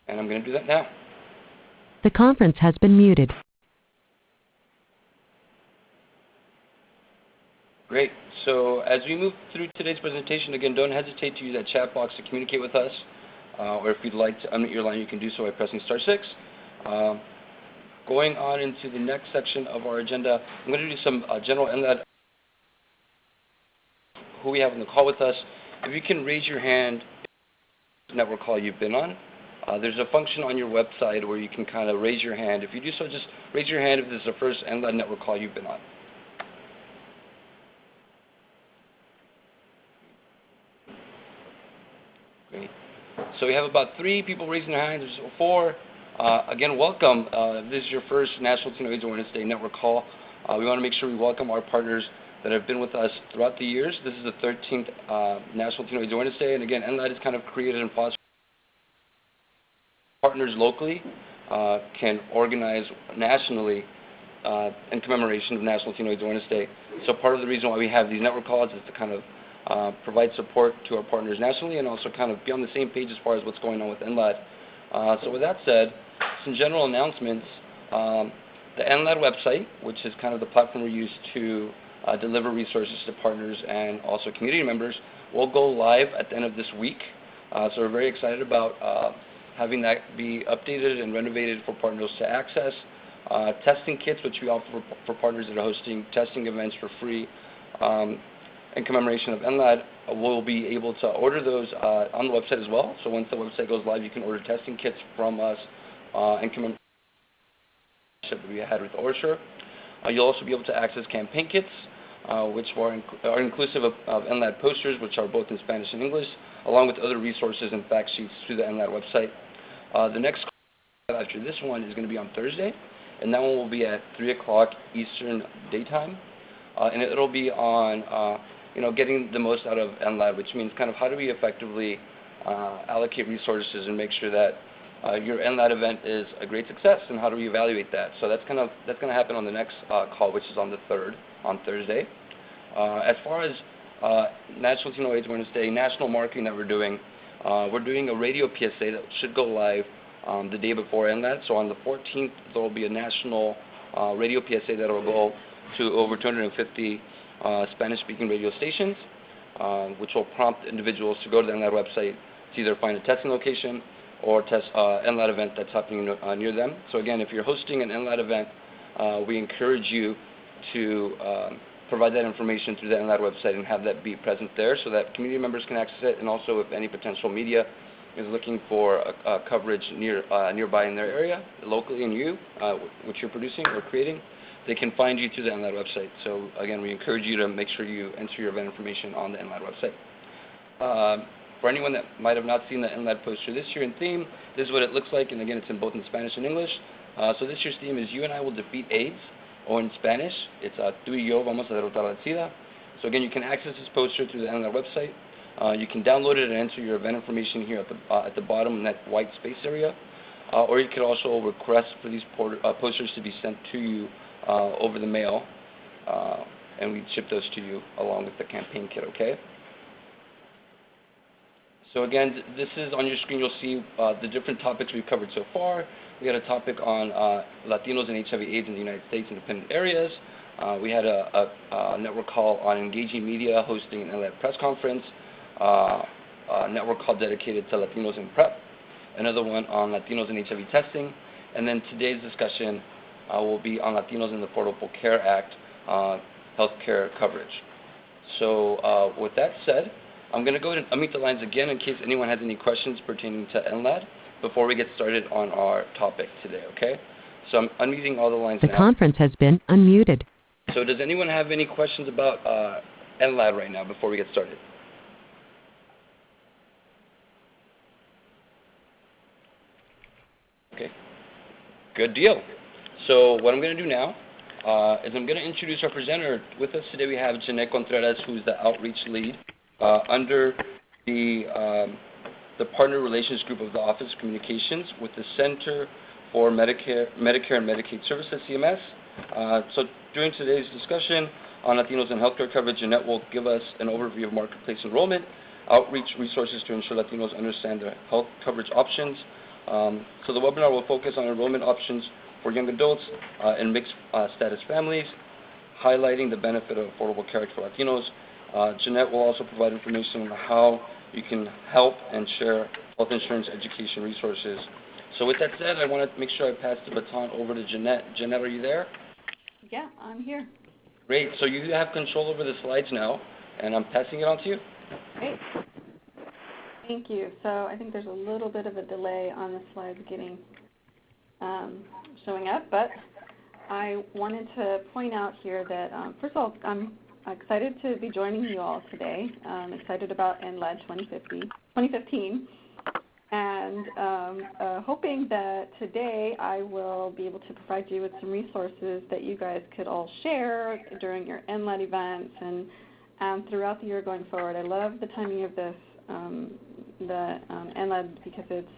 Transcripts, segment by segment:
And I'm going to do that now. The conference has been muted. Great. So as we move through today's presentation, again, don't hesitate to use that chat box to communicate with us. Or if you'd like to unmute your line, you can do so by pressing *6. Going on into the next section of our agenda, I'm going to do some general NLAAD, who we have on the call with us. If you can raise your hand, network call you've been on. There's a function on your website where you can kind of raise your hand. If you do so, just raise your hand if this is the first NLAAD network call you've been on. Great. So we have about 3 people raising their hands, or 4. Again, welcome. This is your first National Latino AIDS Awareness Day network call. We want to make sure we welcome our partners that have been with us throughout the years. This is the 13th National Latino AIDS Awareness Day, and again, NLAAD is kind of created and fostered. Partners locally can organize nationally in commemoration of National Latino AIDS Awareness Day. So part of the reason why we have these network calls is to kind of provide support to our partners nationally and also kind of be on the same page as far as what's going on with NLAAD. So with that said, some general announcements. The NLAAD website, which is kind of the platform we use to deliver resources to partners and also community members, will go live at the end of this week. So we're very excited about having that be updated and renovated for partners to access. Testing kits, which we offer for partners that are hosting testing events for free in commemoration of NLAAD. We'll be able to order those on the website as well. So once the website goes live, you can order testing kits from us and commemoration that we had with Orchard. You'll also be able to access campaign kits, which are inclusive of NLAAD posters, which are both in Spanish and English, along with other resources and fact sheets through the NLAAD website. The next call after this one is going to be on Thursday, and that one will be at 3 o'clock Eastern Daytime. And it'll be on getting the most out of NLAAD, which means kind of how do we effectively allocate resources and make sure that your NLAAD event is a great success, and how do we evaluate that? So that's going to happen on the next call, which is on the 3rd, on Thursday. As far as National Latino AIDS Awareness Day, national marketing that we're doing a radio PSA that should go live the day before NLAAD. So on the 14th, there will be a national radio PSA that will go to over 250 Spanish-speaking radio stations, which will prompt individuals to go to the NLAAD website to either find a testing location or test NLAAD event that's happening near them. So again, if you're hosting an NLAAD event, we encourage you to provide that information through the NLAAD website and have that be present there so that community members can access it, and also if any potential media is looking for coverage nearby in their area, locally in you, which you're producing or creating, they can find you through the NLAAD website. So again, we encourage you to make sure you enter your event information on the NLAAD website. For anyone that might have not seen the NLAAD poster this year in theme, this is what it looks like, and again, it's in both in Spanish and English. So this year's theme is You and I Will Defeat AIDS, or in Spanish, it's Tú y yo vamos a derrotar la SIDA. So again, you can access this poster through the NLAAD website. You can download it and enter your event information here at the bottom in that white space area. Or you can also request for these posters to be sent to you over the mail, and we ship those to you along with the campaign kit, okay? So again, this is on your screen. You'll see the different topics we've covered so far. We had a topic on Latinos and HIV/AIDS in the United States and dependent areas. We had a network call on engaging media, hosting an NLAAD press conference, a network call dedicated to Latinos in PrEP, another one on Latinos and HIV testing, and then today's discussion will be on Latinos in the Affordable Care Act healthcare coverage. So with that said, I'm going to go ahead and unmute the lines again in case anyone has any questions pertaining to NLAAD before we get started on our topic today, okay? So I'm unmuting all the lines now. The conference has been unmuted. So does anyone have any questions about NLAAD right now before we get started? Okay, good deal. So what I'm going to do now is I'm going to introduce our presenter. With us today we have Jeanette Contreras, who's the outreach lead under the Partner Relations Group of the Office of Communications with the Center for Medicare and Medicaid Services, CMS. So during today's discussion on Latinos and healthcare coverage, Jeanette will give us an overview of marketplace enrollment, outreach resources to ensure Latinos understand their health coverage options, So the webinar will focus on enrollment options for young adults and mixed status families, highlighting the benefit of Affordable Care Act for Latinos. Jeanette will also provide information on how you can help and share health insurance education resources. So with that said, I want to make sure I pass the baton over to Jeanette. Jeanette, are you there? Yeah, I'm here. Great. So you have control over the slides now, and I'm passing it on to you. Great. Thank you. So I think there's a little bit of a delay on the slides getting showing up, but I wanted to point out here that, first of all, I'm excited to be joining you all today. I'm excited about NLAAD 2015, and hoping that today I will be able to provide you with some resources that you guys could all share during your NLAAD events and throughout the year going forward. I love the timing of this, the NLAAD, because it's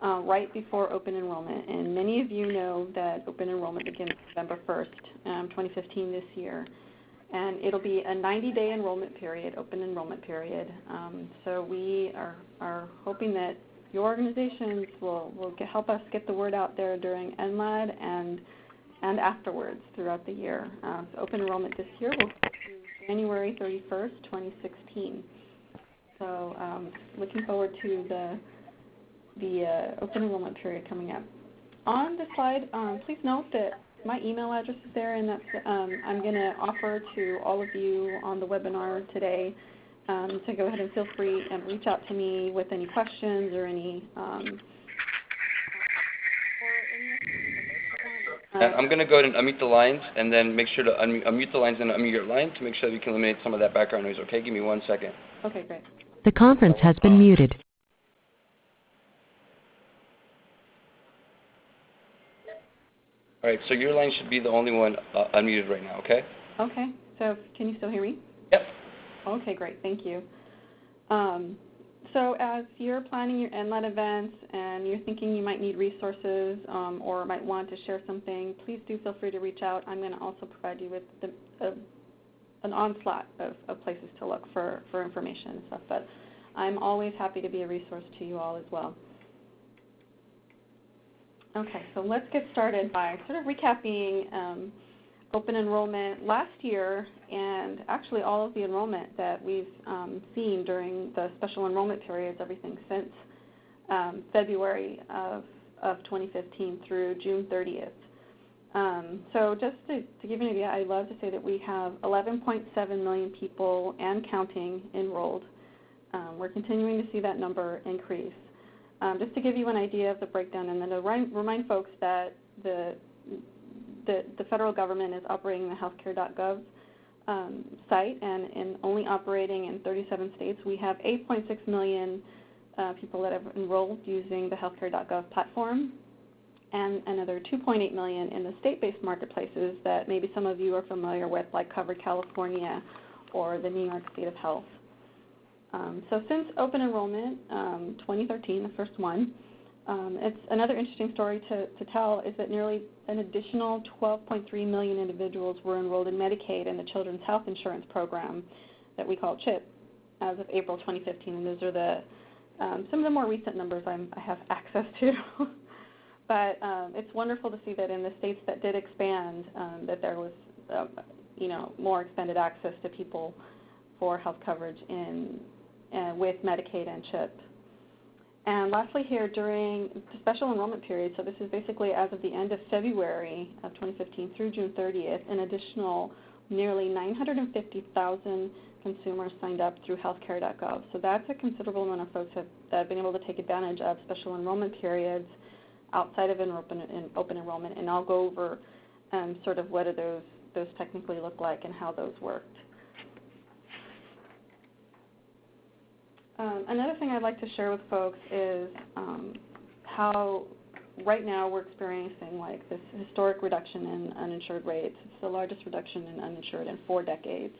right before open enrollment, and many of you know that open enrollment begins November 1st, 2015 this year, and it'll be a 90-day enrollment period, open enrollment period. So we are hoping that your organizations will help us get the word out there during NLAAD and afterwards throughout the year. So open enrollment this year will go through January 31st, 2016. So looking forward to the open enrollment period coming up. On the slide, please note that my email address is there, and that's I'm going to offer to all of you on the webinar today to go ahead and feel free and reach out to me with any questions or any. I'm going to go ahead and unmute the lines, and then make sure to unmute the lines and unmute your line to make sure that we can eliminate some of that background noise. Okay, give me 1 second. Okay, great. The conference has been muted. All right, so your line should be the only one unmuted right now, okay? Okay, so can you still hear me? Yep. Okay, great, thank you. So as you're planning your NLAAD events and you're thinking you might need resources or might want to share something, please do feel free to reach out. I'm going to also provide you with an onslaught of places to look for information and stuff, but I'm always happy to be a resource to you all as well. Okay, so let's get started by sort of recapping open enrollment last year, and actually all of the enrollment that we've seen during the special enrollment periods, everything since February of 2015 through June 30th. So just to give you an idea, I love to say that we have 11.7 million people and counting enrolled. We're continuing to see that number increase. Just to give you an idea of the breakdown, and then to remind folks that the federal government is operating the healthcare.gov site and only operating in 37 states. We have 8.6 million people that have enrolled using the healthcare.gov platform, and another 2.8 million in the state-based marketplaces that maybe some of you are familiar with, like Covered California or the New York State of Health. So since open enrollment, 2013, the first one, it's another interesting story to tell is that nearly an additional 12.3 million individuals were enrolled in Medicaid and the Children's Health Insurance Program that we call CHIP as of April 2015. And those are some of the more recent numbers I have access to. But it's wonderful to see that in the states that did expand, that there was more expanded access to people for health coverage with Medicaid and CHIP. And lastly here, during the special enrollment period, so this is basically as of the end of February of 2015 through June 30th, an additional nearly 950,000 consumers signed up through healthcare.gov. So that's a considerable amount of folks that have been able to take advantage of special enrollment periods outside of open enrollment, and I'll go over sort of what do those technically look like and how those worked. Another thing I'd like to share with folks is how right now we're experiencing like this historic reduction in uninsured rates. It's the largest reduction in uninsured in 4 decades.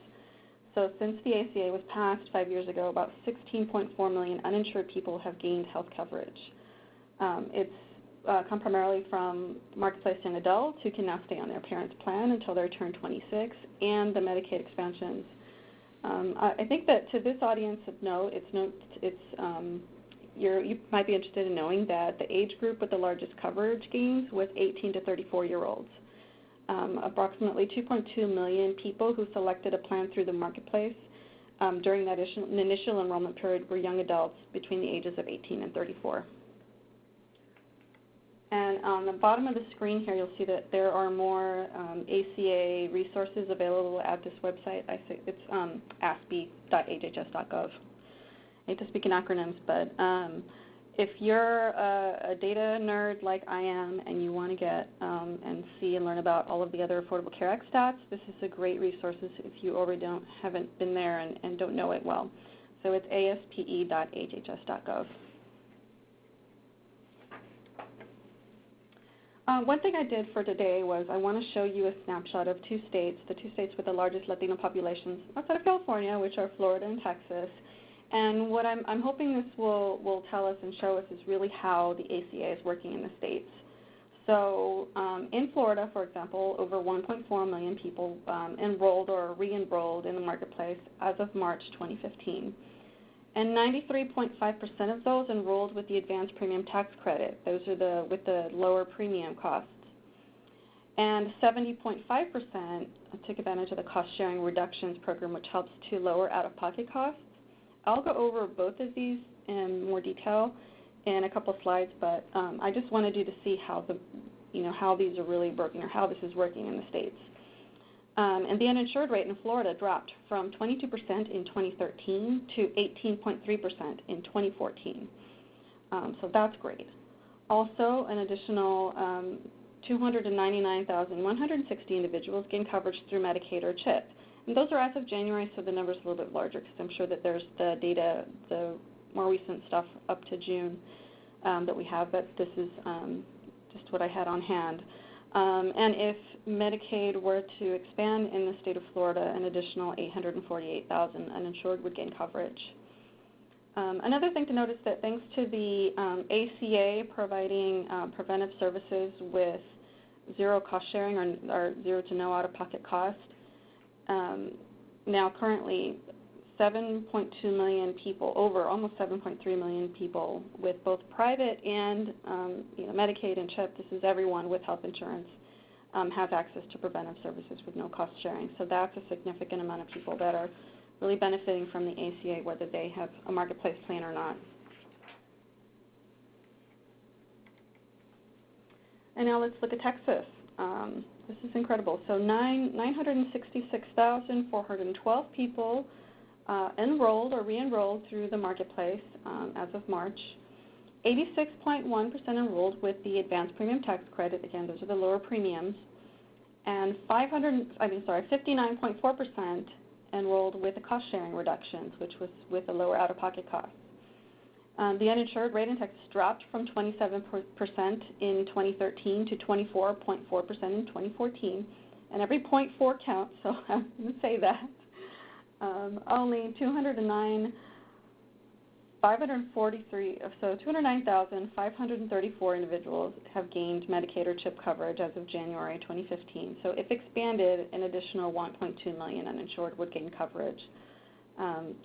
So since the ACA was passed 5 years ago, about 16.4 million uninsured people have gained health coverage. It's come primarily from marketplace young adults who can now stay on their parents' plan until they turn 26, and the Medicaid expansions. I think that to this audience of note, you might be interested in knowing that the age group with the largest coverage gains was 18 to 34-year-olds. Approximately 2.2 million people who selected a plan through the marketplace during that initial enrollment period were young adults between the ages of 18 and 34. And on the bottom of the screen here, you'll see that there are more ACA resources available at this website. I think it's aspi.hhs.gov. I hate to speak in acronyms, but if you're a data nerd like I am and you want to get and see and learn about all of the other Affordable Care Act stats, this is a great resource if you already haven't been there and don't know it well. So it's aspe.hhs.gov. One thing I did for today was I want to show you a snapshot of the two states with the largest Latino populations outside of California, which are Florida and Texas. And what I'm hoping this will tell us and show us is really how the ACA is working in the states. So in Florida, for example, over 1.4 million people enrolled or re-enrolled in the marketplace as of March 2015. And 93.5% of those enrolled with the advanced premium tax credit. Those are with the lower premium costs. And 70.5% took advantage of the cost-sharing reductions program, which helps to lower out-of-pocket costs. I'll go over both of these in more detail in a couple slides, but I just wanted you to see how these are really working, or how this is working in the states. And the uninsured rate in Florida dropped from 22% in 2013 to 18.3% in 2014. So that's great. Also, an additional 299,160 individuals gained coverage through Medicaid or CHIP. And those are as of January, so the number's a little bit larger because I'm sure that there's the data, the more recent stuff up to June that we have, but this is just what I had on hand. And if Medicaid were to expand in the state of Florida, an additional 848,000 uninsured would gain coverage. Another thing to notice that thanks to the ACA providing preventive services with zero cost sharing or zero to no out-of-pocket cost, now currently 7.2 million people, almost 7.3 million people with both private and Medicaid and CHIP, this is everyone with health insurance, has access to preventive services with no cost sharing. So that's a significant amount of people that are really benefiting from the ACA, whether they have a marketplace plan or not. And now let's look at Texas. This is incredible. So 966,412 people enrolled or re-enrolled through the marketplace as of March. 86.1% enrolled with the advanced premium tax credit. Again, those are the lower premiums. And 59.4% enrolled with the cost-sharing reductions, which was with the lower out-of-pocket costs. The uninsured rate in Texas dropped from 27% in 2013 to 24.4% in 2014. And every 0.4 counts, so I'm going to say that. Only 209,534 individuals have gained Medicaid or CHIP coverage as of January 2015. So if expanded, an additional 1.2 million uninsured would gain coverage.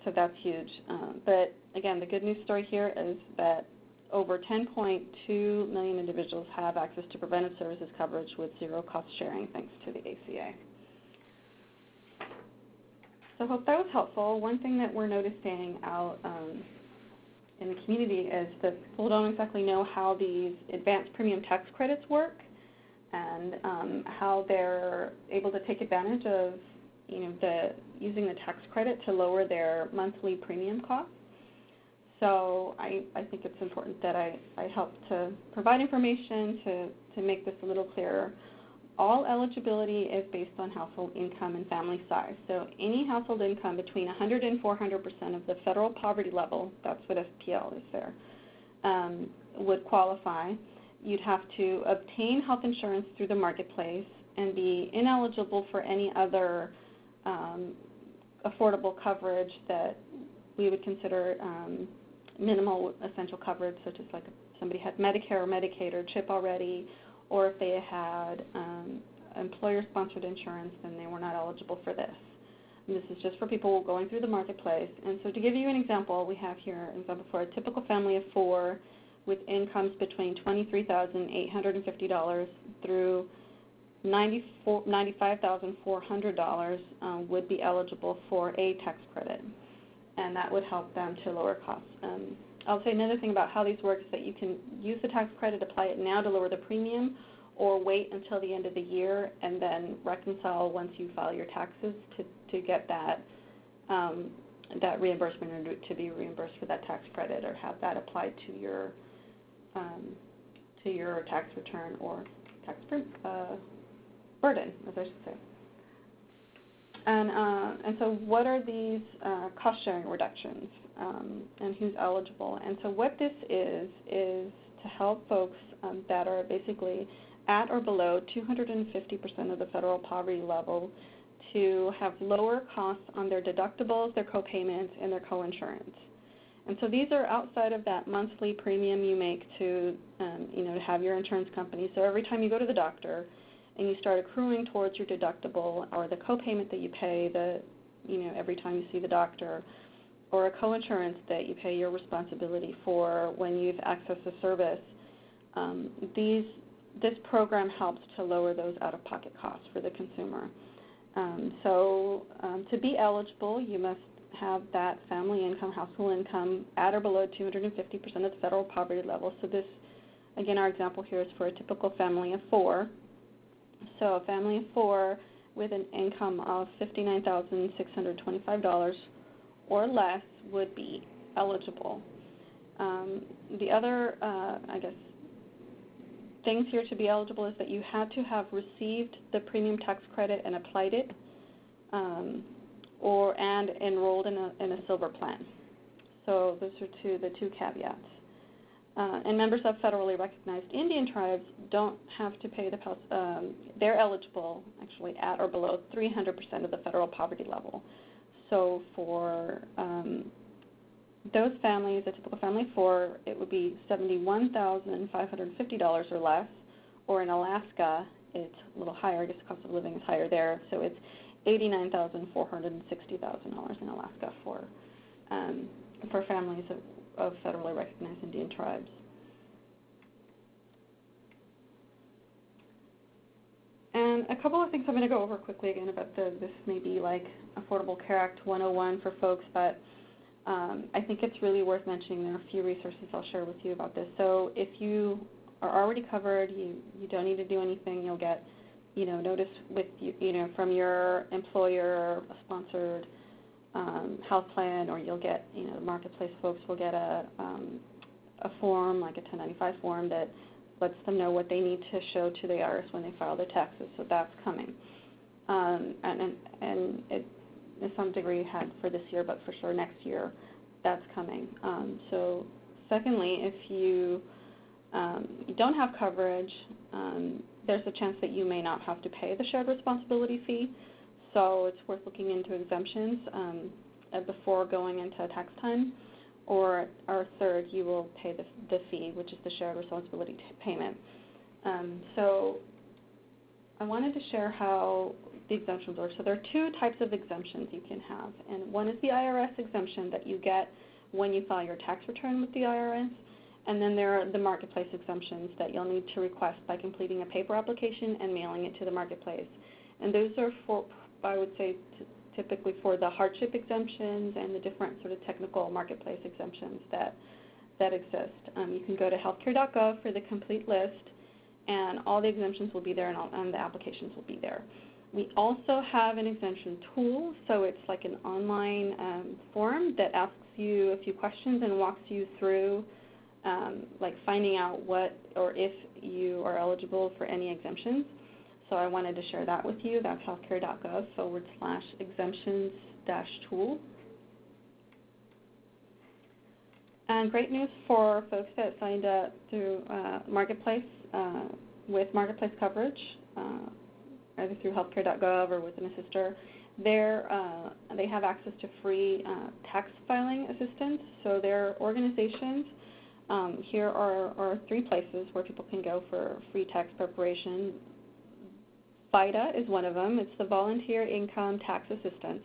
So that's huge. But again, the good news story here is that over 10.2 million individuals have access to preventive services coverage with zero cost sharing thanks to the ACA. So I hope that was helpful. One thing that we're noticing out in the community is that people don't exactly know how these advanced premium tax credits work and how they're able to take advantage of using the tax credit to lower their monthly premium costs. So I think it's important that I help to provide information to make this a little clearer. All eligibility is based on household income and family size. So any household income between 100 and 400% of the federal poverty level, that's what FPL is there, would qualify. You'd have to obtain health insurance through the marketplace and be ineligible for any other affordable coverage that we would consider minimal essential coverage, such as like if somebody had Medicare or Medicaid or CHIP already, or if they had employer-sponsored insurance, then they were not eligible for this. This is just for people going through the marketplace. And so to give you an example, we have here an example for a typical family of 4 with incomes between $23,850 through $95,400 would be eligible for a tax credit, and that would help them to lower costs. I'll say another thing about how these work is that you can use the tax credit, apply it now to lower the premium, or wait until the end of the year and then reconcile once you file your taxes to get that reimbursement, or to be reimbursed for that tax credit, or have that applied to your tax return or tax burden, as I should say. And so what are these cost sharing reductions, and who's eligible? And so what this is to help folks that are basically at or below 250% of the federal poverty level to have lower costs on their deductibles, their co-payments, and their co-insurance. And so these are outside of that monthly premium you make to have your insurance company. So every time you go to the doctor and you start accruing towards your deductible, or the co-payment that you pay every time you see the doctor, or a co-insurance that you pay your responsibility for when you've accessed a service, this program helps to lower those out-of-pocket costs for the consumer. To be eligible, you must have that family income, household income, at or below 250% of the federal poverty level. So this, again, our example here is for a typical family of 4. So a family of 4 with an income of $59,625 or less would be eligible. The other, things here to be eligible is that you had to have received the premium tax credit and applied it, and enrolled in a silver plan. So those are the two caveats. And members of federally recognized Indian tribes don't have to pay they're eligible actually at or below 300% of the federal poverty level. So for those families, a typical family of 4, it would be $71,550 or less, or in Alaska, it's a little higher, I guess the cost of living is higher there, so it's $89,460 in Alaska for families of federally recognized Indian tribes. And a couple of things I'm going to go over quickly again about this may be like Affordable Care Act 101 for folks, but I think it's really worth mentioning. There are a few resources I'll share with you about this. So if you are already covered, you don't need to do anything. You'll get, notice with from your employer, a sponsored health plan, or you'll get, the marketplace folks will get a form, like a 1095 form that lets them know what they need to show to the IRS when they file their taxes. So that's coming, and it, in some degree, had for this year, but for sure next year, that's coming. So secondly, if you don't have coverage, there's a chance that you may not have to pay the shared responsibility fee. So it's worth looking into exemptions before going into tax time. Or third, you will pay the fee, which is the shared responsibility payment. So I wanted to share how the exemptions work. So there are 2 types of exemptions you can have, and one is the IRS exemption that you get when you file your tax return with the IRS, and then there are the marketplace exemptions that you'll need to request by completing a paper application and mailing it to the marketplace. And those are for, I would say, typically for the hardship exemptions and the different sort of technical marketplace exemptions that exist. You can go to healthcare.gov for the complete list, and all the exemptions will be there, and the applications will be there. We also have an exemption tool, so it's like an online form that asks you a few questions and walks you through like finding out what or if you are eligible for any exemptions. So I wanted to share that with you. That's healthcare.gov/exemptions-tool. And great news for folks that signed up through Marketplace with Marketplace coverage, either through healthcare.gov or with an assister. They have access to free tax filing assistance. So their organizations, here are 3 places where people can go for free tax preparation. VITA is one of them. It's the Volunteer Income Tax Assistance.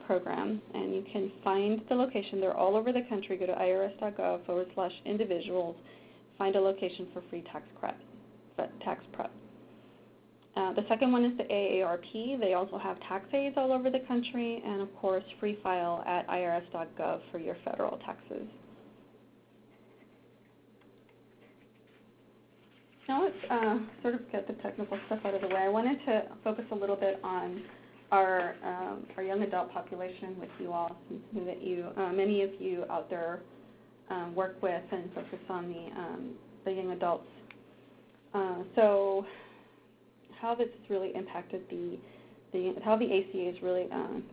program, and you can find the location. They're all over the country. Go to irs.gov/individuals, find a location for free tax prep. The second one is the AARP. They also have tax aids all over the country, and of course, free file at irs.gov for your federal taxes. Now let's sort of get the technical stuff out of the way. I wanted to focus a little bit on our young adult population with you all, since I know that many of you out there work with and focus on the young adults. So how this has really impacted how the ACA has really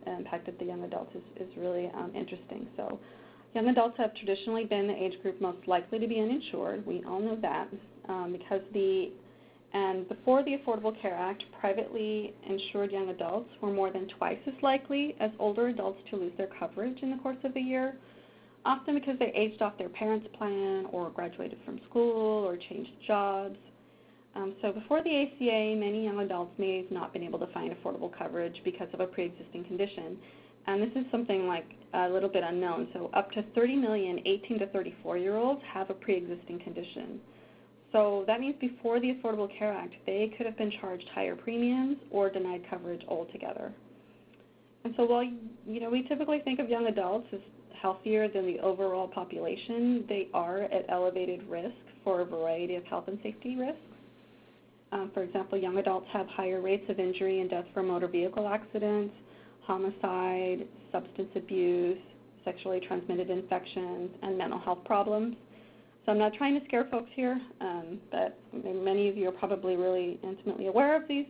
impacted the young adults is really interesting. So young adults have traditionally been the age group most likely to be uninsured. We all know that because before the Affordable Care Act, privately insured young adults were more than twice as likely as older adults to lose their coverage in the course of a year, often because they aged off their parents' plan or graduated from school or changed jobs. So before the ACA, many young adults may have not been able to find affordable coverage because of a pre-existing condition. And this is something like a little bit unknown. So up to 30 million 18 to 34-year-olds have a pre-existing condition. So that means before the Affordable Care Act, they could have been charged higher premiums or denied coverage altogether. And so while we typically think of young adults as healthier than the overall population, they are at elevated risk for a variety of health and safety risks. For example, young adults have higher rates of injury and death from motor vehicle accidents, homicide, substance abuse, sexually transmitted infections, and mental health problems. So I'm not trying to scare folks here, but many of you are probably really intimately aware of these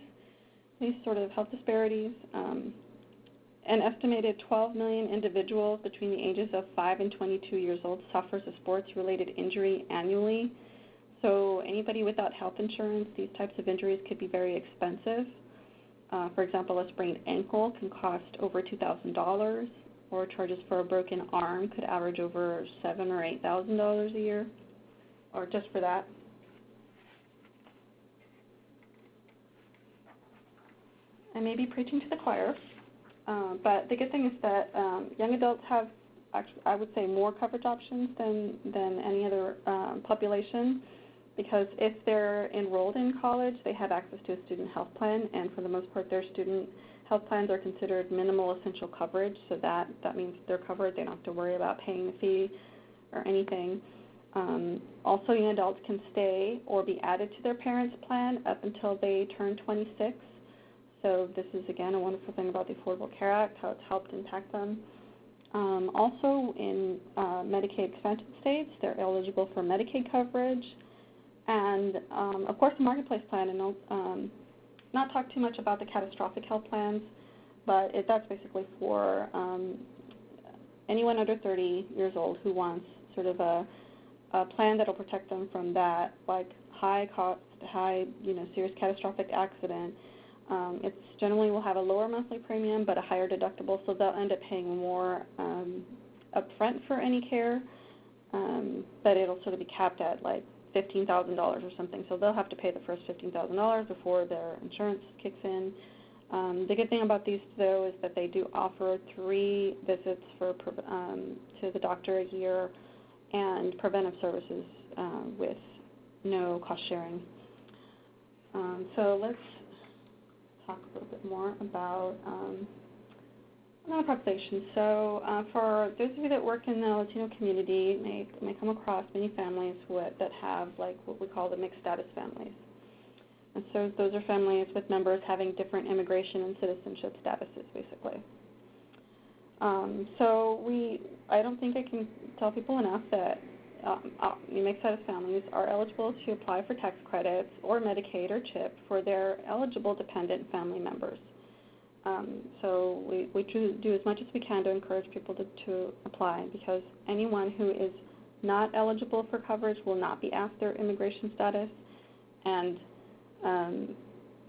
sort of health disparities. An estimated 12 million individuals between the ages of 5 and 22 years old suffers a sports-related injury annually. So anybody without health insurance, these types of injuries could be very expensive. For example, a sprained ankle can cost over $2,000, or charges for a broken arm could average over $7,000 or $8,000 a year, or just for that. I may be preaching to the choir, but the good thing is that young adults have, actually, I would say, more coverage options than any other population, because if they're enrolled in college, they have access to a student health plan, and for the most part, their student health plans are considered minimal essential coverage, so that means they're covered. They don't have to worry about paying a fee or anything. Also, young adults can stay or be added to their parents' plan up until they turn 26. So this is, again, a wonderful thing about the Affordable Care Act, how it's helped impact them. Also, in Medicaid expansion states, they're eligible for Medicaid coverage. And, of course, the Marketplace plan, and not talk too much about the catastrophic health plans, but that's basically for anyone under 30 years old who wants sort of a plan that will protect them from that, like high cost, serious catastrophic accident. It's generally will have a lower monthly premium but a higher deductible, so they'll end up paying more upfront for any care, but it'll sort of be capped at like $15,000 or something, so they'll have to pay the first $15,000 before their insurance kicks in. The good thing about these, though, is that they do offer 3 visits to the doctor a year and preventive services with no cost sharing. So let's talk a little bit more about population. So for those of you that work in the Latino community, may come across many families that have like what we call the mixed status families. And so those are families with members having different immigration and citizenship statuses, basically. I don't think I can tell people enough that mixed status families are eligible to apply for tax credits or Medicaid or CHIP for their eligible dependent family members. So we do as much as we can to encourage people to apply, because anyone who is not eligible for coverage will not be asked their immigration status, and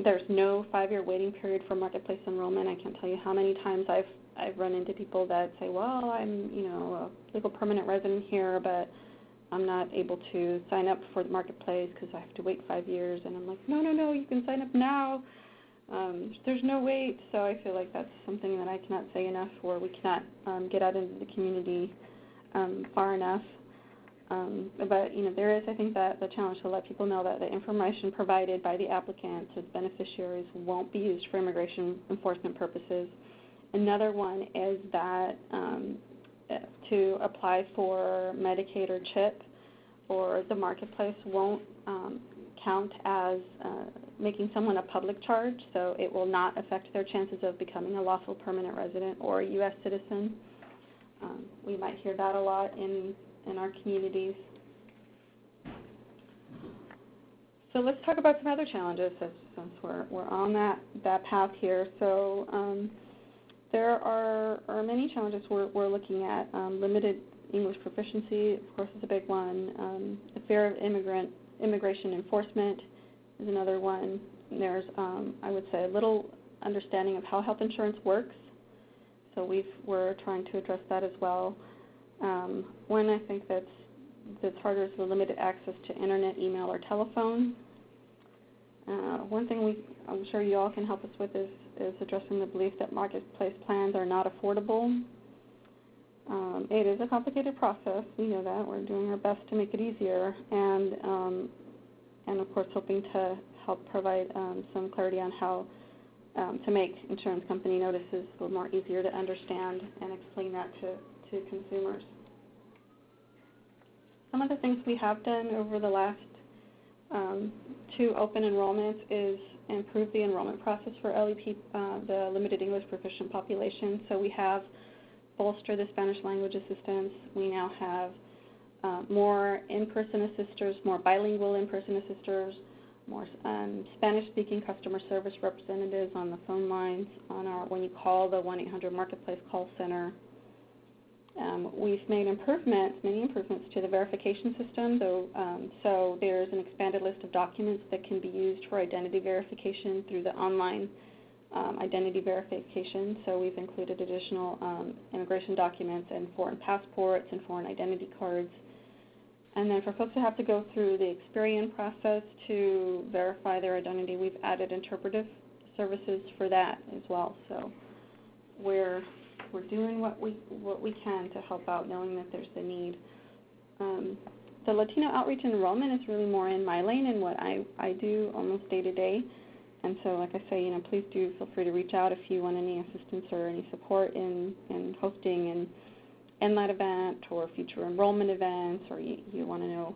there's no 5-year waiting period for Marketplace enrollment. I can't tell you how many times I've run into people that say, well, I'm a legal permanent resident here, but I'm not able to sign up for the Marketplace because I have to wait 5 years. And I'm like, no, you can sign up now. There's no wait, so I feel like that's something that I cannot say enough, or we cannot get out into the community far enough. But there is, I think, that the challenge to let people know that the information provided by the applicants or the beneficiaries won't be used for immigration enforcement purposes. Another one is that to apply for Medicaid or CHIP or the marketplace won't count as making someone a public charge, so it will not affect their chances of becoming a lawful permanent resident or a U.S. citizen. We might hear that a lot in our communities. So let's talk about some other challenges since we're on that path here. So there are many challenges we're looking at. Limited English proficiency, of course, is a big one. The fear of immigration enforcement is another one. There's, I would say, a little understanding of how health insurance works. So we're trying to address that as well. One I think that's harder is the limited access to internet, email, or telephone. One thing I'm sure you all can help us with is addressing the belief that marketplace plans are not affordable. It is a complicated process. We know that. We're doing our best to make it easier, and of course hoping to help provide some clarity on how to make insurance company notices a little more easier to understand and explain that to consumers. Some of the things we have done over the last 2 open enrollments is improve the enrollment process for LEP, the limited English proficient population. So we have bolstered the Spanish language assistance. We now have more in-person assisters, more bilingual in-person assisters, more Spanish-speaking customer service representatives on the phone lines when you call the 1-800 Marketplace call center. We've made many improvements to the verification system. So there's an expanded list of documents that can be used for identity verification through the online identity verification. So we've included additional immigration documents and foreign passports and foreign identity cards. And then for folks who have to go through the Experian process to verify their identity, we've added interpretive services for that as well. So we're doing what we can to help out, knowing that there's a need. The Latino outreach and enrollment is really more in my lane and what I do almost day to day. And so, like I say, please do feel free to reach out if you want any assistance or any support in hosting an NLAAD event or future enrollment events, or you want to know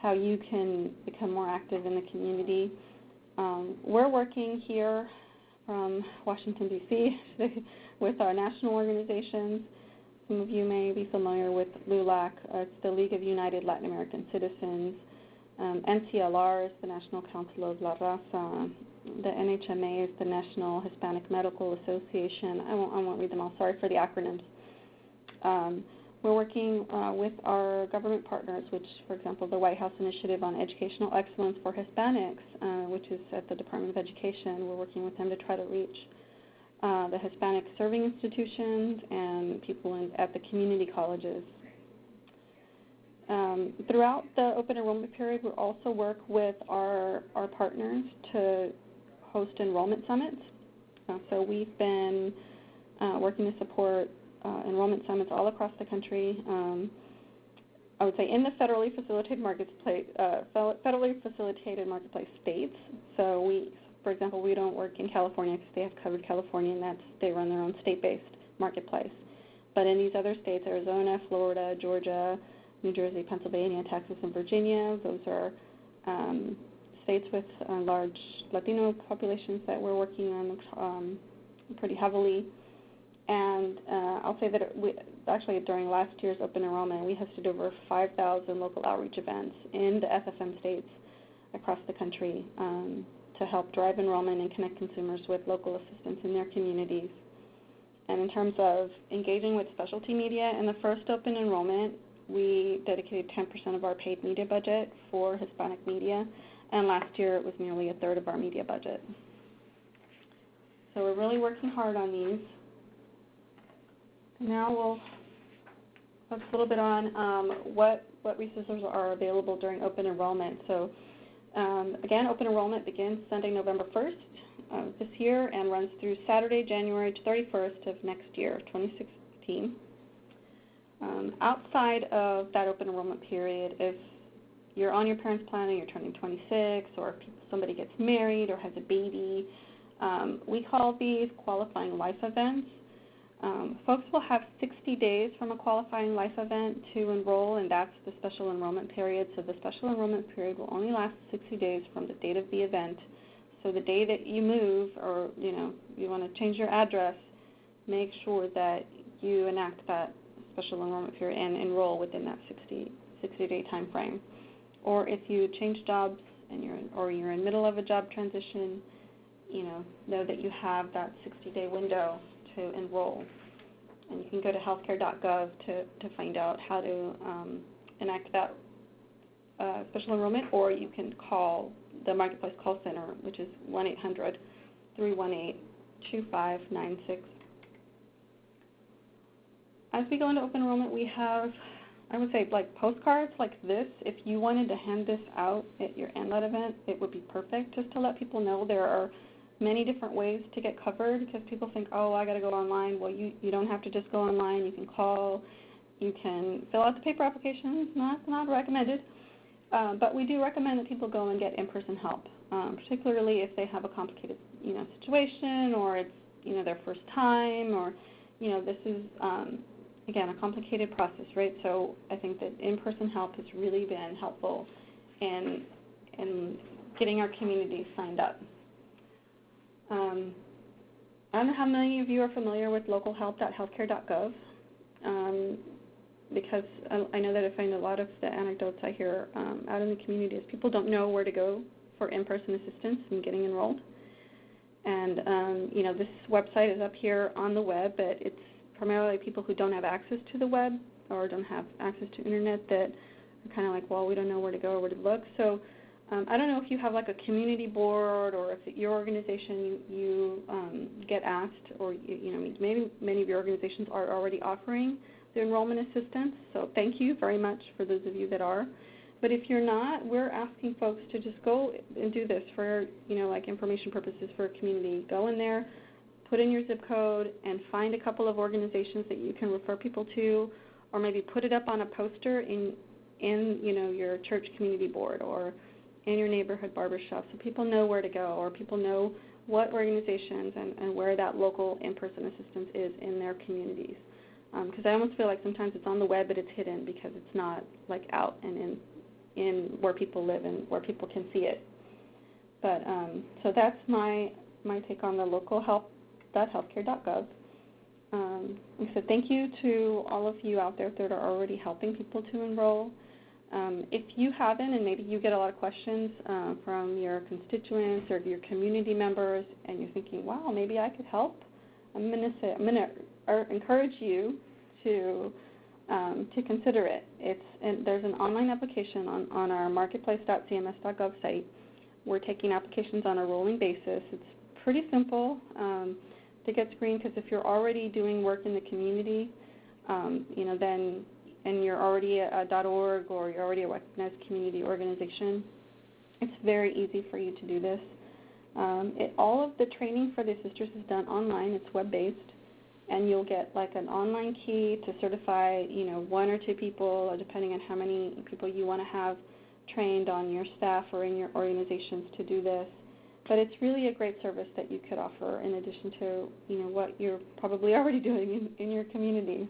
how you can become more active in the community. We're working here from Washington, D.C. with our national organizations. Some of you may be familiar with LULAC. It's the League of United Latin American Citizens. NCLR is the National Council of La Raza. The NHMA is the National Hispanic Medical Association. I won't read them all. Sorry for the acronyms. We're working with our government partners, which, for example, the White House Initiative on Educational Excellence for Hispanics, which is at the Department of Education. We're working with them to try to reach the Hispanic serving institutions and people at the community colleges. Throughout the open enrollment period, we'll also work with our partners to host enrollment summits. So we've been working to support enrollment summits all across the country. I would say in the federally facilitated marketplace states. So for example, we don't work in California because they have covered California, and they run their own state-based marketplace. But in these other states, Arizona, Florida, Georgia, New Jersey, Pennsylvania, Texas, and Virginia, those are states with large Latino populations that we're working on pretty heavily. And I'll say that actually during last year's open enrollment, we hosted over 5,000 local outreach events in the FFM states across the country to help drive enrollment and connect consumers with local assistance in their communities. And in terms of engaging with specialty media, in the first open enrollment, we dedicated 10% of our paid media budget for Hispanic media, and last year it was nearly a third of our media budget. So we're really working hard on these. Now we'll focus a little bit on what resources are available during open enrollment. So again, open enrollment begins Sunday, November 1st. this year and runs through Saturday, January 31st of next year, 2016. Outside of that open enrollment period, if you're on your parents' plan and you're turning 26, or if somebody gets married or has a baby, we call these qualifying life events. Folks will have 60 days from a qualifying life event to enroll, and that's the special enrollment period. So the special enrollment period will only last 60 days from the date of the event. So the day that you move, or you want to change your address, make sure that you enact that special enrollment period and enroll within that 60-day time frame. Or if you change jobs and you're in middle of a job transition, know that you have that 60-day window to enroll. And you can go to healthcare.gov to find out how to enact that special enrollment, or you can call the Marketplace Call Center, which is 1-800-318-2596. As we go into open enrollment, we have, I would say, like postcards like this. If you wanted to hand this out at your NLAAD event, it would be perfect, just to let people know there are many different ways to get covered, because people think, oh, I got to go online. Well, you don't have to just go online. You can call. You can fill out the paper application. Not recommended. But we do recommend that people go and get in-person help, particularly if they have a complicated, situation, or it's, their first time, or, this is, again, a complicated process, right? So I think that in-person help has really been helpful in getting our community signed up. I don't know how many of you are familiar with localhelp.healthcare.gov, because I know that I find a lot of the anecdotes I hear out in the community is people don't know where to go for in-person assistance in getting enrolled. And, this website is up here on the web, but it's primarily people who don't have access to the web or don't have access to internet that are kind of like, well, we don't know where to go or where to look. So I don't know if you have like a community board, or if at your organization you get asked, or maybe many of your organizations are already offering the enrollment assistance. So thank you very much for those of you that are. But if you're not, we're asking folks to just go and do this for like information purposes for a community. Go in there, put in your zip code, and find a couple of organizations that you can refer people to, or maybe put it up on a poster in your church community board, or in your neighborhood barbershop, so people know where to go, or people know what organizations and where that local in-person assistance is in their communities. Because I almost feel like sometimes it's on the web, but it's hidden because it's not like out and in where people live and where people can see it. But so that's my take on the localhelp.healthcare.gov. Like I said, thank you to all of you out there that are already helping people to enroll. If you haven't, and maybe you get a lot of questions from your constituents or your community members, and you're thinking, wow, maybe I could help, I'm going to encourage you to consider it. There's an online application on our marketplace.cms.gov site. We're taking applications on a rolling basis. It's pretty simple to get screened, because if you're already doing work in the community, then and you're already a .org, or you're already a recognized community organization, it's very easy for you to do this. All of the training for the assisters is done online. It's web-based, and you'll get like an online key to certify, one or two people, depending on how many people you want to have trained on your staff or in your organizations to do this. But it's really a great service that you could offer in addition to, what you're probably already doing in your community.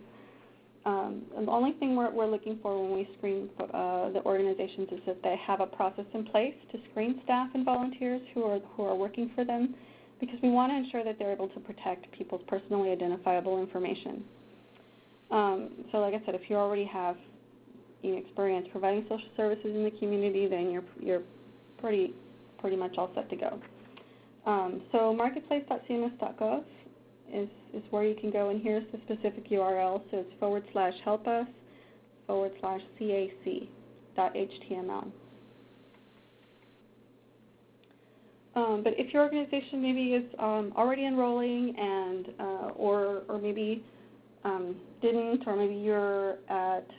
And the only thing we're looking for when we screen the organizations is that they have a process in place to screen staff and volunteers who are working for them, because we want to ensure that they're able to protect people's personally identifiable information. So like I said, if you already have experience providing social services in the community, then you're pretty much all set to go. So marketplace.cms.gov is where you can go, and here's the specific URL. So it's /helpus/cac.html. But if your organization maybe is already enrolling and or maybe didn't, or maybe you're at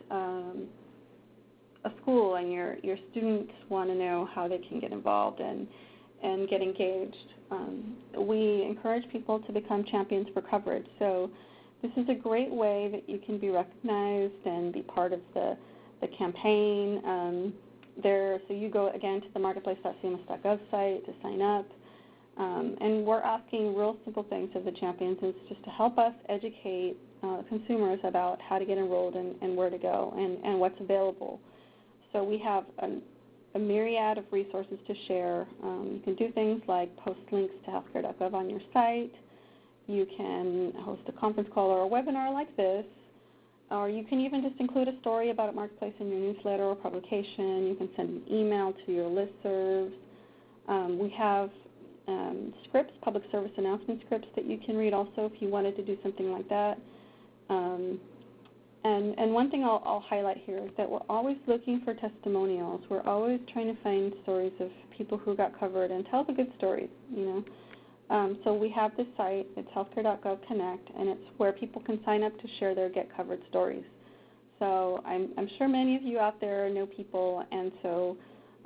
a school and your students want to know how they can get involved, and and get engaged. We encourage people to become champions for coverage. So this is a great way that you can be recognized and be part of the campaign. So you go again to the marketplace.cms.gov site to sign up. And we're asking real simple things of the champions, is just to help us educate consumers about how to get enrolled and where to go and what's available. So we have a myriad of resources to share. You can do things like post links to healthcare.gov on your site. You can host a conference call or a webinar like this, or you can even just include a story about a marketplace in your newsletter or publication. You can send an email to your listservs. We have scripts, public service announcement scripts that you can read also if you wanted to do something like that. And one thing I'll highlight here is that we're always looking for testimonials. We're always trying to find stories of people who got covered and tell the good stories, So we have this site, it's healthcare.gov Connect, and it's where people can sign up to share their get covered stories. So I'm sure many of you out there know people, and so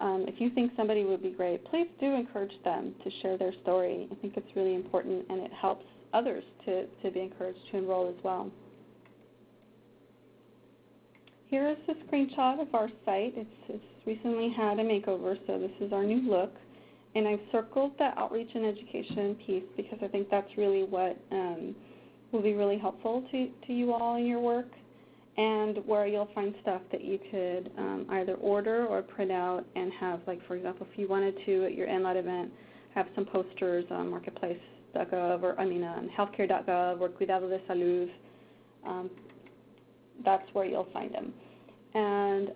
if you think somebody would be great, please do encourage them to share their story. I think it's really important, and it helps others to be encouraged to enroll as well. Here is a screenshot of our site. It's recently had a makeover, so this is our new look. And I've circled the outreach and education piece because I think that's really what will be really helpful to you all in your work, and where you'll find stuff that you could either order or print out and have, like, for example, if you wanted to at your NLAAD event, have some posters on marketplace.gov or, on healthcare.gov or Cuidado de Salud. That's where you'll find them. And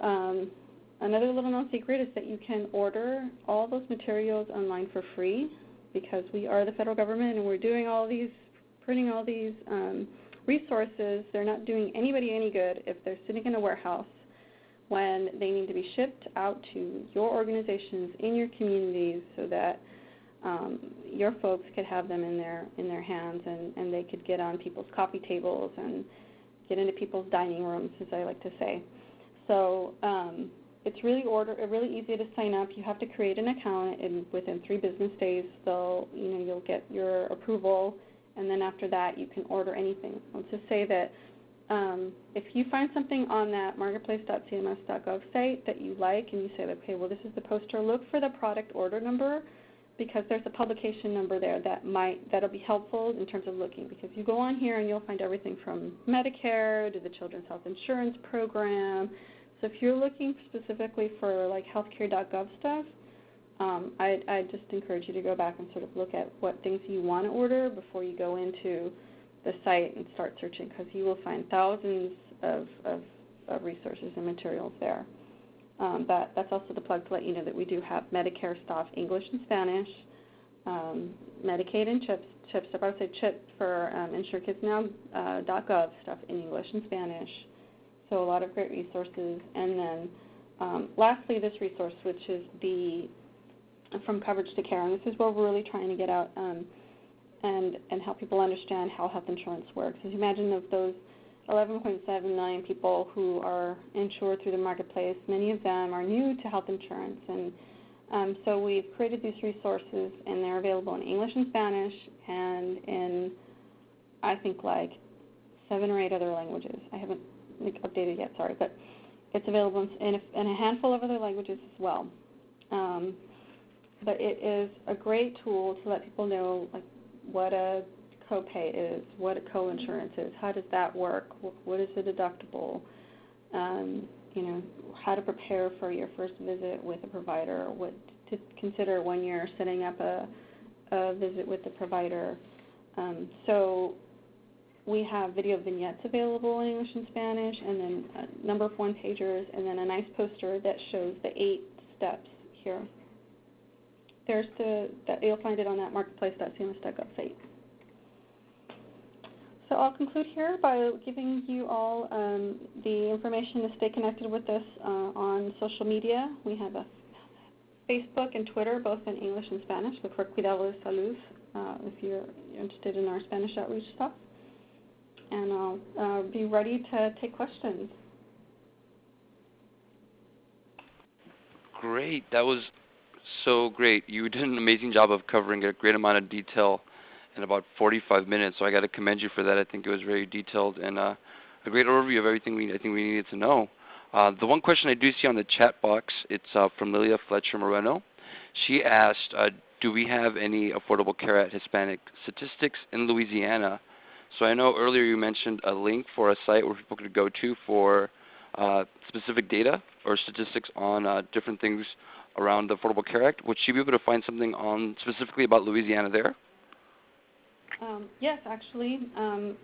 another little known secret is that you can order all those materials online for free, because we are the federal government and we're doing all these, printing all these resources. They're not doing anybody any good if they're sitting in a warehouse when they need to be shipped out to your organizations in your communities so that your folks could have them in their hands, and they could get on people's coffee tables and get into people's dining rooms, as I like to say. So it's really easy to sign up. You have to create an account, and within 3 business days, you'll get your approval, and then after that, you can order anything. I'll just say that if you find something on that marketplace.cms.gov site that you like, and you say, okay, well, this is the poster, look for the product order number, because there's a publication number there that'll be helpful in terms of looking, because you go on here and you'll find everything from Medicare to the Children's Health Insurance Program. So if you're looking specifically for like healthcare.gov stuff, I just encourage you to go back and sort of look at what things you want to order before you go into the site and start searching, because you will find thousands of resources and materials there. That's also the plug to let you know that we do have Medicare stuff, English and Spanish, Medicaid and CHIP stuff. I would say CHIP for InsureKidsNow.gov stuff in English and Spanish. So a lot of great resources. And then lastly, this resource, which is the From Coverage to Care. And this is where we're really trying to get out and help people understand how health insurance works. As you imagine, of those 11.7 million people who are insured through the marketplace, many of them are new to health insurance. And so we've created these resources, and they're available in English and Spanish and in, I think, like 7 or 8 other languages. I haven't updated yet, sorry, but it's available in a handful of other languages as well. But it is a great tool to let people know, like, what a copay is, what a co-insurance is, how does that work, what is a deductible, how to prepare for your first visit with a provider, what to consider when you're setting up a visit with the provider. So we have video vignettes available in English and Spanish, and then a number of one-pagers, and then a nice poster that shows the 8 steps here. You'll find it on that marketplace.cms.gov site. So I'll conclude here by giving you all the information to stay connected with us on social media. We have a Facebook and Twitter, both in English and Spanish. Look for Cuidado de Salud if you're interested in our Spanish outreach stuff. And I'll be ready to take questions. Great. That was so great. You did an amazing job of covering a great amount of detail in about 45 minutes, so I got to commend you for that. I think it was very detailed and a great overview of everything I think we needed to know. The one question I do see on the chat box, it's from Lilia Fletcher Moreno. She asked, do we have any Affordable Care Act Hispanic statistics in Louisiana? So I know earlier you mentioned a link for a site where people could go to for specific data or statistics on different things around the Affordable Care Act. Would she be able to find something on specifically about Louisiana there? Yes, actually. And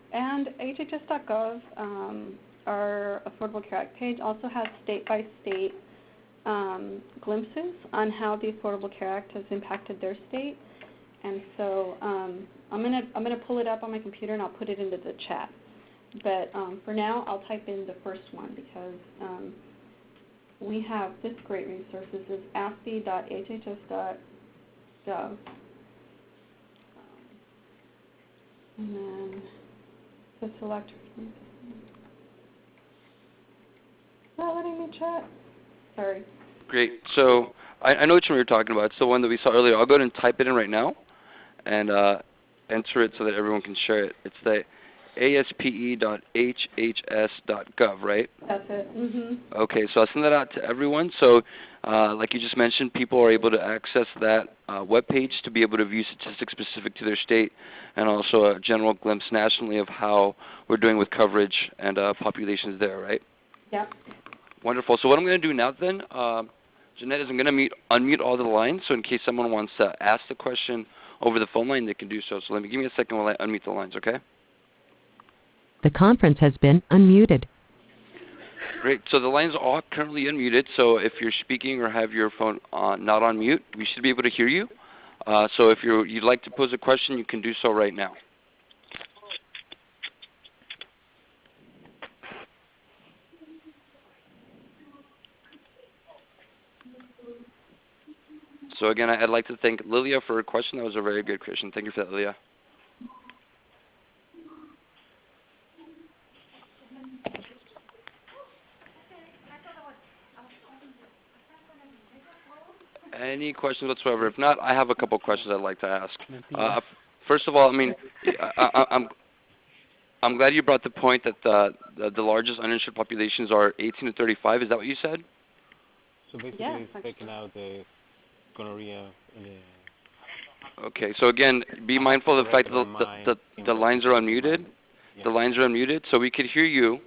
HHS.gov, our Affordable Care Act page, also has state-by-state glimpses on how the Affordable Care Act has impacted their state. And so I'm gonna pull it up on my computer and I'll put it into the chat. But for now, I'll type in the first one because we have this great resource. This is afc.hhs.gov. And then the select. Not letting me chat. Sorry. Great. So I know which one you're talking about. It's the one that we saw earlier. I'll go ahead and type it in right now and enter it so that everyone can share it. It's the aspe.hhs.gov, right? That's it. Mm-hmm. Okay, so I'll send that out to everyone. So like you just mentioned, people are able to access that webpage to be able to view statistics specific to their state and also a general glimpse nationally of how we're doing with coverage and populations there, right? Yep. Wonderful. So what I'm going to do now then, Jeanette, is I'm going to unmute all the lines, so in case someone wants to ask the question over the phone line, they can do so. So give me a second while I unmute the lines, okay? The conference has been unmuted. Great. So the lines are all currently unmuted, so if you're speaking or have your phone not on mute, we should be able to hear you. So if you'd like to pose a question, you can do so right now. So again, I'd like to thank Lilia for her question. That was a very good question. Thank you for that, Lilia. Any questions whatsoever? If not, I have a couple questions I'd like to ask. First of all, I mean, I'm glad you brought the point that the largest uninsured populations are 18 to 35. Is that what you said? So basically, it's taking out the gonorrhea. Okay. So again, be mindful of the fact that the lines are unmuted. Yeah. The lines are unmuted, so we could hear you.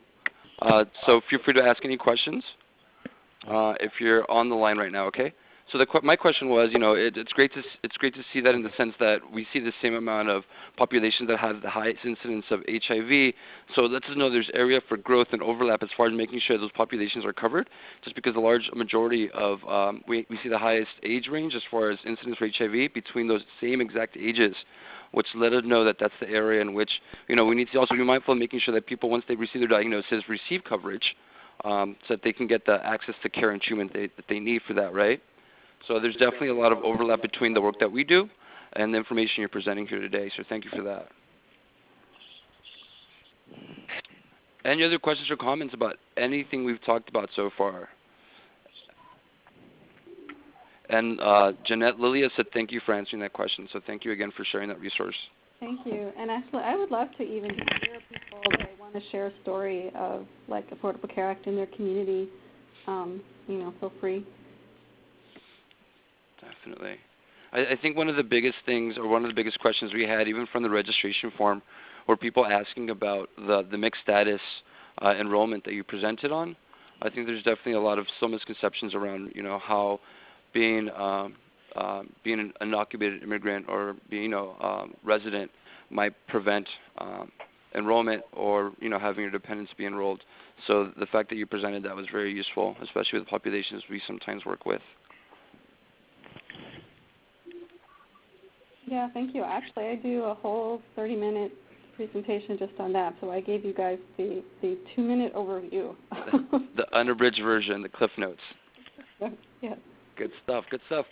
So feel free to ask any questions if you're on the line right now. Okay. So my question was, you know, it's great to see that in the sense that we see the same amount of populations that have the highest incidence of HIV. So it lets us know there's area for growth and overlap as far as making sure those populations are covered. Just because the large majority of we see the highest age range as far as incidence for HIV between those same exact ages, which let us know that that's the area in which, you know, we need to also be mindful of making sure that people, once they receive their diagnosis, receive coverage so that they can get the access to care and treatment that they need for that, right? So there's definitely a lot of overlap between the work that we do and the information you're presenting here today, so thank you for that. Any other questions or comments about anything we've talked about so far? And Jeanette, Lilia said thank you for answering that question, so thank you again for sharing that resource. Thank you. And actually, I would love to even hear people that want to share a story of, like, Affordable Care Act in their community. You know, feel free. Definitely. I think one of the biggest things, or one of the biggest questions we had, even from the registration form, were people asking about the mixed status enrollment that you presented on. I think there's definitely a lot of still misconceptions around, you know, how being an undocumented immigrant or being, you know, resident might prevent enrollment or, you know, having your dependents be enrolled. So the fact that you presented that was very useful, especially with the populations we sometimes work with. Yeah, thank you. Actually, I do a whole 30-minute presentation just on that, so I gave you guys the 2-minute overview. the unabridged version, the Cliff Notes. Yeah. Good stuff, good stuff.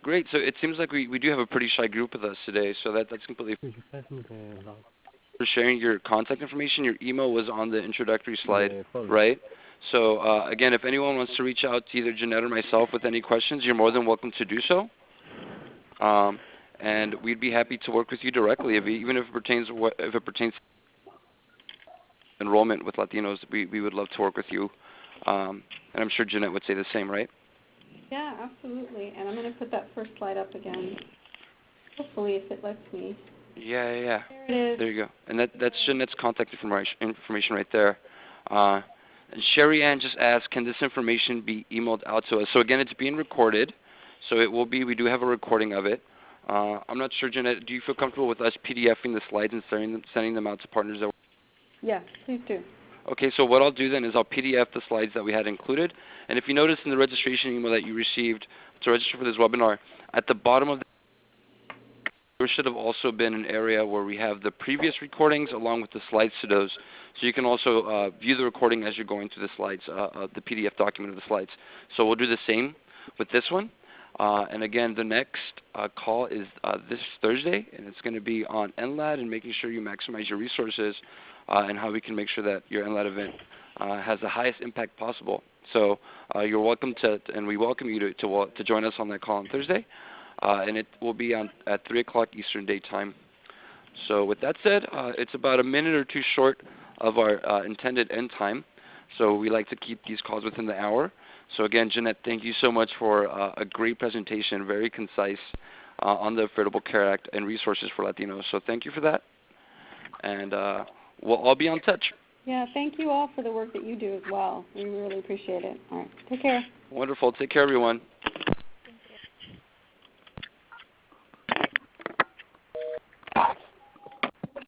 Great, so it seems like we do have a pretty shy group with us today, so that's completely for sharing your contact information. Your email was on the introductory slide, right? So again, if anyone wants to reach out to either Jeanette or myself with any questions, you're more than welcome to do so. And we'd be happy to work with you directly, even if it pertains to enrollment with Latinos. We would love to work with you. And I'm sure Jeanette would say the same, right? Yeah, absolutely. And I'm going to put that first slide up again. Hopefully, if it lets me. Yeah. There it is. There you go. And that's Jeanette's contact information right there. And Sherry Ann just asked, can this information be emailed out to us? So again, it's being recorded. So it will be, we do have a recording of it. I'm not sure, Jeanette, do you feel comfortable with us PDFing the slides and sending them out to partners? Yes, please do. Okay, so what I'll do then is I'll PDF the slides that we had included. And if you notice in the registration email that you received to register for this webinar, at the bottom of there should have also been an area where we have the previous recordings along with the slides to those. So you can also view the recording as you're going through the slides, the PDF document of the slides. So we'll do the same with this one. And again, the next call is this Thursday, and it's going to be on NLAAD and making sure you maximize your resources and how we can make sure that your NLAAD event has the highest impact possible. So you're welcome to, and we welcome you to join us on that call on Thursday. And it will be at 3 o'clock Eastern Daytime. So with that said, it's about a minute or two short of our intended end time. So we like to keep these calls within the hour. So again, Jeanette, thank you so much for a great presentation, very concise on the Affordable Care Act and resources for Latinos. So thank you for that. And we'll all be on touch. Yeah, thank you all for the work that you do as well. We really appreciate it. All right, take care. Wonderful. Take care, everyone.